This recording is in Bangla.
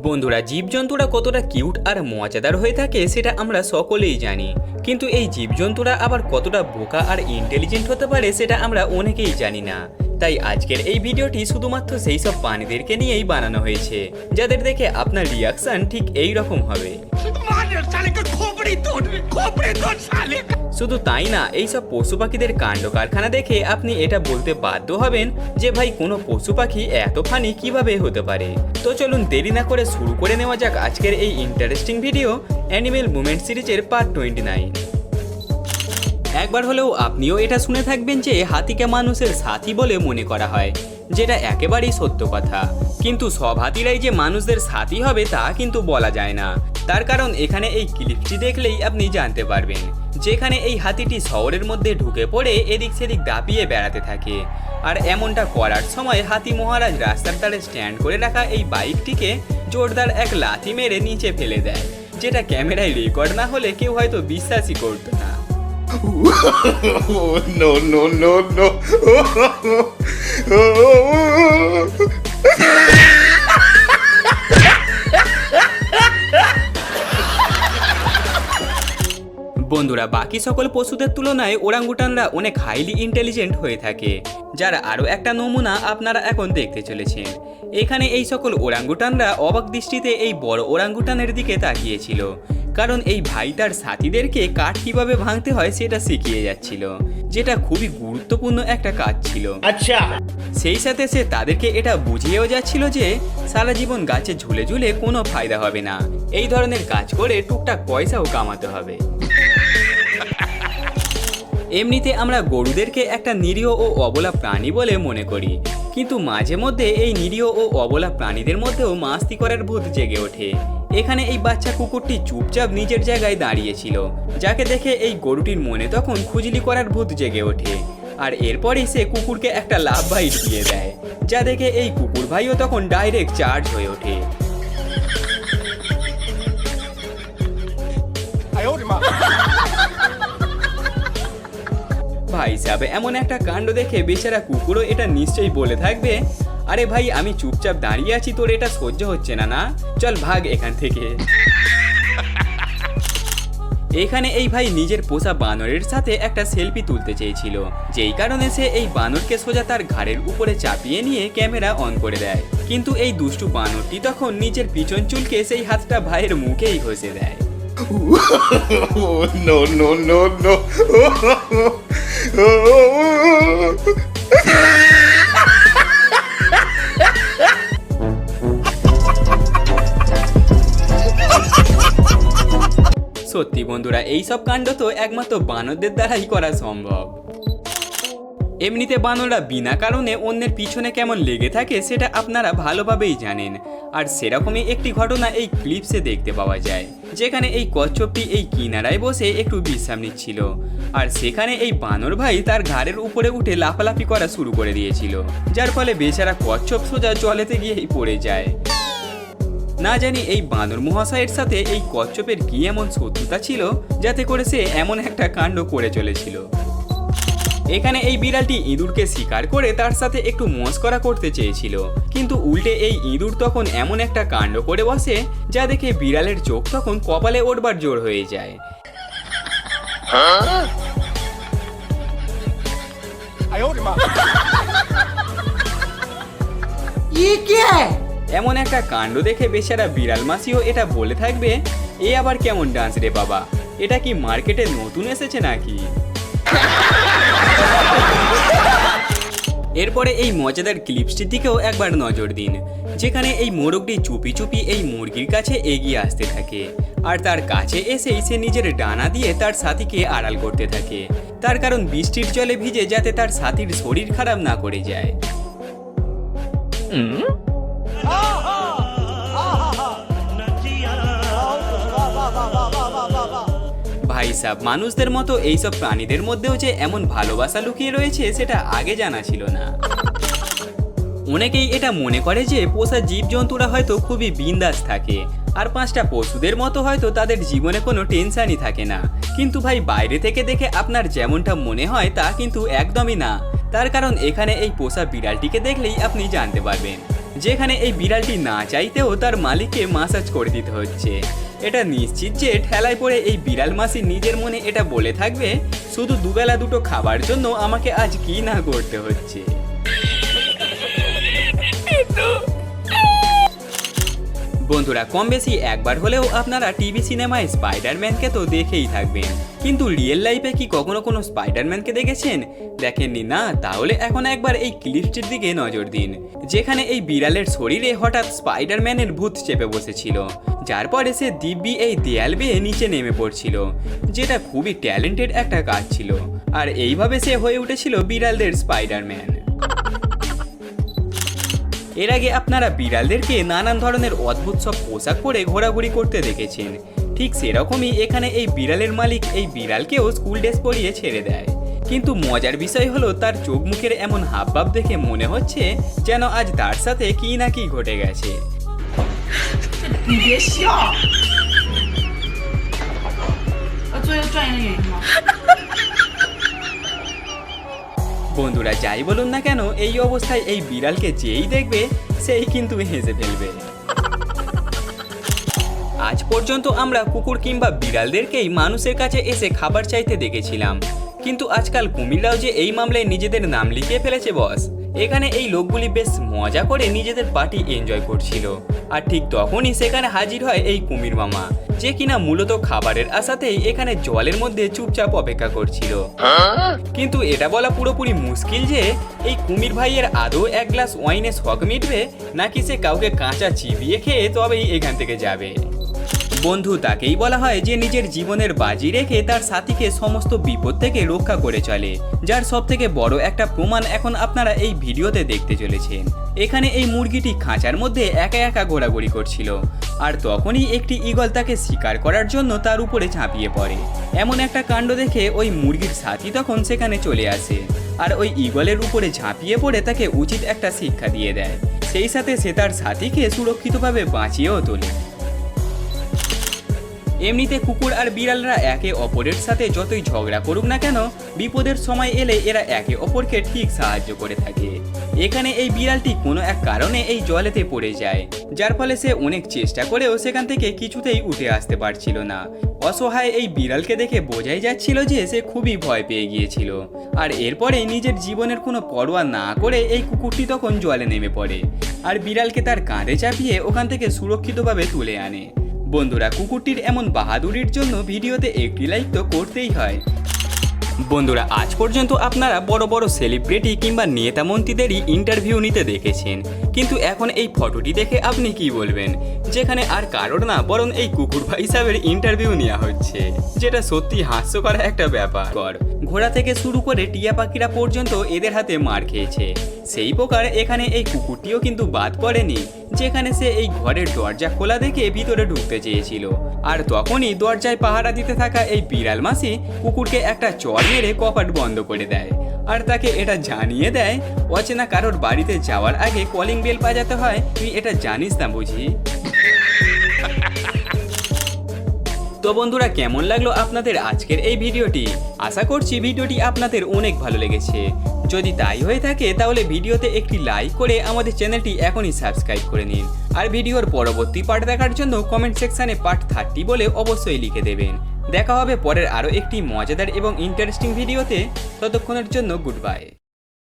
বন্ধুরা, জীবজন্তুরা কতটা কিউট আর মজাদার হয়ে থাকে সেটা আমরা সকলেই জানি, কিন্তু এই জীবজন্তুরা আবার কতটা বোকা আর ইন্টেলিজেন্ট হতে পারে সেটা আমরা অনেকেই জানি না। তাই আজকের এই ভিডিওটি শুধুমাত্র সেই সব প্রাণীদেরকে নিয়েই বানানো হয়েছে যাদের দেখে আপনার রিয়াকশন ঠিক এই রকম হবে। শুধু তাই না, এইসব পশু পাখিদের কাণ্ড কারখানা দেখে আপনি এটা বলতে বাধ্য হবেন যে ভাই কোনো পশু পাখি এত ফানি কিভাবে হতে পারে। তো চলুন দেরি না করে শুরু করে নেওয়া যাক আজকের এই ইন্টারেস্টিং ভিডিও অ্যানিমেল মুভমেন্ট সিরিজের পার্ট 29। একবার হলেও আপনিও এটা শুনে থাকবেন যে হাতিকে মানুষের সাথী বলে মনে করা হয়, যেটা একেবারেই সত্য কথা। কিন্তু সব হাতিরাই যে মানুষদের সাথী হবে তা কিন্তু বলা যায় না। তার কারণ এখানে এই ক্লিপটি দেখলেই আপনি জানতে পারবেন, যেখানে এই হাতিটি শহরের মধ্যে ঢুকে পড়ে এদিক সেদিক দাপিয়ে বেড়াতে থাকে। আর এমনটা করার সময় হাতি মহারাজ রাস্তার ধারে স্ট্যান্ড করে রাখা এই বাইকটিকে জোরদার এক লাথি মেরে নিচে ফেলে দেয়, যেটা ক্যামেরায় রেকর্ড না হলে কেউ হয়তো বিশ্বাসই করতো না। No, no, no, no. বন্ধুরা, বাকি সকল পশুদের তুলনায় ওরাঙ্গুটানরা অনেক হাইলি ইন্টেলিজেন্ট হয়ে থাকে, যার আরও একটা নমুনা আপনারা এখন দেখতে চলেছেন। এখানে এই সকল ওরাঙ্গুটানরা অবাক দৃষ্টিতে এই বড় ওরাঙ্গুটানের দিকে তাকিয়েছিল, কারণ এই ভাই তার সাথীদেরকে কাঠ কিভাবে ভাঙতে হয় সেটা শিখিয়ে যাচ্ছিল, যেটা খুবই গুরুত্বপূর্ণ একটা কাজ ছিল। আচ্ছা, সেই সাথে সে তাদেরকে এটা বুঝিয়েও যাচ্ছিল যে সারা জীবন গাছে ঝুলে ঝুলে কোনো ফায়দা হবে না, এই ধরনের কাজ করে টুকটাক পয়সাও কামাতে হবে। এমনিতে আমরা গরুদেরকে একটা নিরীহ ও অবলা প্রাণী বলে মনে করি, কিন্তু মাঝে মধ্যে এই নিরীহ ও অবলা প্রাণীদের মধ্যেও মাস্তি করার ভূত জেগে ওঠে। এখানে এই বাচ্চা কুকুরটি চুপচাপ নিজের জায়গায় দাঁড়িয়েছিল, যাকে দেখে এই গরুটির মনে তখন খুজলি করার ভূত জেগে ওঠে। আর এরপরই সে কুকুরকে একটা লাভ বাইট দিয়ে দেয়, যা দেখে এই কুকুর ভাইও তখন ডাইরেক্ট চার্জ হয়ে ওঠে। ভাই সাহেব, এমন একটা কাণ্ড দেখে বেচারা কুকুরও এটা নিশ্চয়ই বলে থাকবে, আরে ভাই আমি চুপচাপ দাঁড়িয়ে আছি, তোর এটা সহ্য হচ্ছে না, চল ভাগ এখান থেকে। এখানে এই ভাই নিজের পোষা বানরের সাথে একটা সেলফি তুলতে চেয়েছিল, যেই কারণে সে এই বানরকে সোজা তার ঘাড়ের উপরে চাপিয়ে নিয়ে ক্যামেরা অন করে দেয়। কিন্তু এই দুষ্টু বানরটি তখন নিজের পিছন চুলকে সেই হাতটা ভাইয়ের মুখেই ঘষে দেয়। No, no, no, no. সত্যি বন্ধুরা, এইসব কাণ্ড তো একমাত্র বানরদের দ্বারাই করা সম্ভব। এমনিতে বানররা বিনা কারণে অন্যের পিছনে কেমন লেগে থাকে সেটা আপনারা ভালোভাবেই জানেন, আর সেরকমই একটি ঘটনা এই ক্লিপসে দেখতে পাওয়া যায়, যেখানে এই কচ্ছপটি এই কিনারায় বসে একটু বিশ্রাম নিচ্ছিল, আর সেখানে এই বানর ভাই তার ঘাড়ের উপরে উঠে লাফালাফি করা শুরু করে দিয়েছিল, যার ফলে বেচারা কচ্ছপ সোজা জলেতে গিয়েই পড়ে যায়। না জানি এই বানর মহাশয়ের সাথে এই কচ্ছপের কি এমন শত্রুতা ছিল যাতে করে সে এমন একটা কাণ্ড করে চলেছিল। এখানে এই বিড়ালটি ইঁদুরকে শিকার করে তার সাথে একটু মস্করা করতে চেয়েছিল, কিন্তু উল্টে এই ইঁদুর তখন এমন একটা কাণ্ড করে বসে যা দেখে বিড়ালের চোখ তখন কপালে ওঠবার জোর হয়ে যায়। এমন একটা কাণ্ড দেখে বেচারা বিড়াল মাসিও এটা বলে থাকবে, এ আবার কেমন ডান্স রে বাবা, এটা কি মার্কেটে নতুন এসেছে নাকি? এরপরে এই মজাদার ক্লিপসটির দিকেও একবার নজর দিন, যেখানে এই মোরগটি চুপি চুপি এই মুরগির কাছে এগিয়ে আসতে থাকে, আর তার কাছে এসেই সে নিজের ডানা দিয়ে তার সাথীকে আড়াল করতে থাকে, তার কারণ বৃষ্টির জলে ভিজে যাতে তার সাথীর শরীর খারাপ না করে যায়। ভাই সাহেব, মানুষদের মতো এইসব প্রাণীদের মধ্যেও যে এমন ভালোবাসা লুকিয়ে রয়েছে সেটা আগে জানা ছিল না। অনেকেই এটা মনে করে যে পোষা জীবজন্তুরা হয়তো খুবই বিন্দাস থাকে, আর পাঁচটা পশুদের মতো হয়তো তাদের জীবনে কোনো টেনশনই থাকে না, কিন্তু ভাই বাইরে থেকে দেখে আপনার যেমনটা মনে হয় তা কিন্তু একদমই না। তার কারণ এখানে এই পোষা বিড়ালটিকে দেখলেই আপনি জানতে পারবেন যেখানে এই বিড়ালটি না চাইতেও তার মালিককে মাসাজ করে দিতে হচ্ছে। এটা নিশ্চিত যে ঠেলায় পড়ে এই বিড়াল মাসি নিজের মনে এটা বলে থাকবে, শুধু দুবেলা দুটো খাবার জন্য আমাকে আজ কি না করতে হচ্ছে। বন্ধুরা, কম বেশি একবার হলেও আপনারা টিভি সিনেমায় স্পাইডারম্যানকে তো দেখেই থাকবেন, কিন্তু রিয়েল লাইফে কি কখনো কোনো স্পাইডারম্যানকে দেখেছেন? দেখেননি না? তাহলে এখন একবার এই ক্লিপটির দিকে নজর দিন, যেখানে এই বিড়ালের শরীরে হঠাৎ স্পাইডারম্যানের ভূত চেপে বসেছিল, যার পরে সে দিব্যি এই দেয়াল বেয়ে নিচে নেমে পড়ছিল, যেটা খুবই ট্যালেন্টেড একটা কাজ ছিল। আর এইভাবে সে হয়ে উঠেছিল বিড়ালদের স্পাইডারম্যান। এর আগে আপনারা বিড়ালদেরকে নানান ধরনের অদ্ভুত সব পোশাক পরে ঘোরাঘুরি করতে দেখেছেন, ঠিক সেরকমই এখানে এই বিড়ালের মালিক এই বিড়ালকেও স্কুল ড্রেস পরিয়ে ছেড়ে দেয়। কিন্তু মজার বিষয় হলো তার চোখ মুখের এমন হাবভাব দেখে মনে হচ্ছে যেন আজ তার সাথে কি না কি ঘটে গেছে। বন্ধুরা, যাই বলুন না কেন, এই অবস্থায় এই বিড়ালকে যেই দেখবে সেই কিন্তু হেসে ফেলবে। আজ পর্যন্ত আমরা কুকুর কিংবা বিড়ালদেরকেই মানুষের কাছে এসে খাবার চাইতে দেখেছিলাম, কিন্তু আজকাল কুমিররাও যে এই মামলায় নিজেদের নাম লিখিয়ে ফেলেছে বস। এখানে এই লোকগুলি বেশ মজা করে নিজেদের পার্টি এনজয় করছিল, আর ঠিক তখনই সেখানে হাজির হয় এই কুমির মামা, যে কিনা মূলত খাবারের আশাতেই এখানে জলের মধ্যে চুপচাপ অপেক্ষা করছিল। কিন্তু এটা বলা পুরোপুরি মুশকিল যে এই কুমির ভাইয়ের আদৌ এক গ্লাস ওয়াইনে শখ মিটবে, নাকি সে কাউকে কাঁচা চিবিয়ে খেয়ে তবেই এখান থেকে যাবে। বন্ধু তাকেই বলা হয় যে নিজের জীবনের বাজি রেখে তার সাথীকে সমস্ত বিপদ থেকে রক্ষা করে চলে, যার সব থেকে বড় একটা প্রমাণ এখন আপনারা এই ভিডিওতে দেখতে চলেছেন। এখানে এই মুরগিটি খাঁচার মধ্যে একা একা ঘোরাঘুরি করছিল, আর তখনই একটি ঈগল তাকে শিকার করার জন্য তার উপরে ঝাঁপিয়ে পড়ে। এমন একটা কাণ্ড দেখে ওই মুরগির সাথী তখন সেখানে চলে আসে, আর ওই ঈগলের উপরে ঝাঁপিয়ে পড়ে তাকে উচিত একটা শিক্ষা দিয়ে দেয়। সেই সাথে সে তার সাথীকে সুরক্ষিতভাবে বাঁচিয়েও তোলে। এমনিতে কুকুর আর বিড়ালরা একে অপরের সাথে যতই ঝগড়া করুক না কেন, বিপদের সময় এলে এরা একে অপরকে ঠিক সাহায্য করে থাকে। এখানে এই বিড়ালটি কোনো এক কারণে এই জলেতে পড়ে যায়, যার ফলে সে অনেক চেষ্টা করেও সেখান থেকে কিছুতেই উঠে আসতে পারছিল না। অসহায় এই বিড়ালকে দেখে বোঝাই যাচ্ছিল যে সে খুবই ভয় পেয়ে গিয়েছিল, আর এরপরে নিজের জীবনের কোনো পরোয়া না করে এই কুকুরটি তখন জলে নেমে পড়ে, আর বিড়ালকে তার কাঁধে চাপিয়ে ওখান থেকে সুরক্ষিতভাবে তুলে আনে। বন্ধুরা, কুকুরটির এমন বাহাদুরির জন্য ভিডিওতে একটি লাইক তো করতেই হয়। বন্ধুরা, আজ পর্যন্ত আপনারা বড় বড় সেলিব্রিটি কিংবা নেতা মন্ত্রীদেরই ইন্টারভিউ নিতে দেখেছেন, কিন্তু এখন এই ফটোটি দেখে আপনি কি বলবেন? যেখানে আর কারোর না, বরং এই কুকুর ভাই সাহেবের ইন্টারভিউ নেওয়া হচ্ছে, যেটা সত্যি হাস্যকর একটা ব্যাপার। ঘোড়া থেকে শুরু করে টিয়া পাখিরা পর্যন্ত এদের হাতে মার খেয়েছে, সেই প্রকার এখানে এই কুকুরটিও কিন্তু বাদ পড়েনি, যেখানে সে এই ঘরের দরজা খোলা দেখে ভিতরে ঢুকতে চেয়েছিল, আর তখনই দরজায় পাহারা দিতে থাকা এই বিড়াল মাসি কুকুরকে একটা চড় মেরে কপাট বন্ধ করে দেয়, আর তাকে এটা জানিয়ে দেয় অচেনা কারোর বাড়িতে যাওয়ার আগে কলিং বেল বাজাতে হয়, তুই এটা জানিস না বুঝি? তো বন্ধুরা, কেমন লাগলো আপনাদের আজকের এই ভিডিওটি? আশা করছি ভিডিওটি আপনাদের অনেক ভালো লেগেছে। যদি তাই হয়ে থাকে তাহলে ভিডিওতে একটি লাইক করে আমাদের চ্যানেলটি এখনই সাবস্ক্রাইব করে নিন, আর ভিডিওর পরবর্তী পার্ট দেখার জন্য কমেন্ট সেকশনে পার্ট 30 বলে অবশ্যই লিখে দেবেন। দেখা হবে পরের আরও একটি মজাদার এবং ইন্টারেস্টিং ভিডিওতে। ততক্ষণের জন্য গুড বাই।